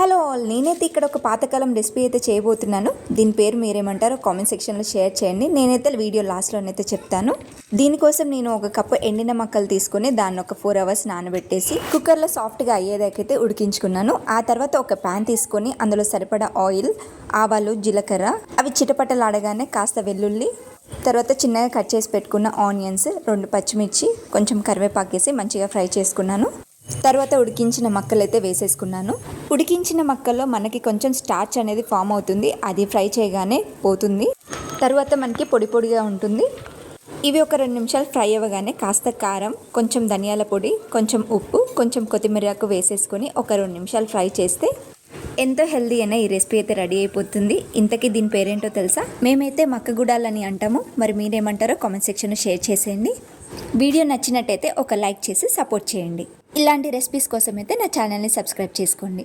Hello all, నేనైతే ఇక్కడ ఒక పాతకాలం రెసిపీ అయితే చేయబోతున్నాను. దీని పేరు మీరేమంటారో కామెంట్ సెక్షన్లో షేర్ చేయండి. నేనైతే వీడియో లాస్ట్లోనైతే చెప్తాను. దీనికోసం నేను ఒక కప్పు ఎండిన మక్కలు తీసుకొని దాన్ని ఒక 4 hours నానబెట్టేసి కుక్కర్లో సాఫ్ట్గా అయ్యేదాకైతే ఉడికించుకున్నాను. ఆ తర్వాత ఒక ప్యాన్ తీసుకొని అందులో సరిపడా ఆయిల్, ఆవాలు, జీలకర్ర అవి చిటపటలాడగానే కాస్త వెల్లుల్లి, తర్వాత చిన్నగా కట్ చేసి పెట్టుకున్న ఆనియన్స్, 2 పచ్చిమిర్చి, కొంచెం కరివేపాకు వేసి మంచిగా ఫ్రై చేసుకున్నాను. తర్వాత ఉడికించిన మక్కలు అయితే వేసేసుకున్నాను. ఉడికించిన మక్కల్లో మనకి కొంచెం స్టార్చ్ అనేది ఫామ్ అవుతుంది, అది ఫ్రై చేయగానే పోతుంది. తర్వాత మనకి పొడి పొడిగా ఉంటుంది. ఇవి ఒక 2 నిమిషాలు ఫ్రై అవ్వగానే కాస్త కారం, కొంచెం ధనియాల పొడి, కొంచెం ఉప్పు, కొంచెం కొత్తిమీరకు వేసేసుకొని ఒక 2 నిమిషాలు ఫ్రై చేస్తే ఎంతో హెల్దీ అయినా ఈ రెసిపీ అయితే రెడీ అయిపోతుంది. ఇంతకీ దీని పేరేంటో తెలుసా? మేమైతే మక్కగుడాలని అంటాము. మరి మీరేమంటారో కామెంట్ సెక్షన్లో షేర్ చేసేయండి. వీడియో నచ్చినట్టయితే ఒక లైక్ చేసి సపోర్ట్ చేయండి. ఇలాంటి రెసిపీస్ కోసం అయితే నా ఛానల్ని సబ్స్క్రైబ్ చేసుకోండి.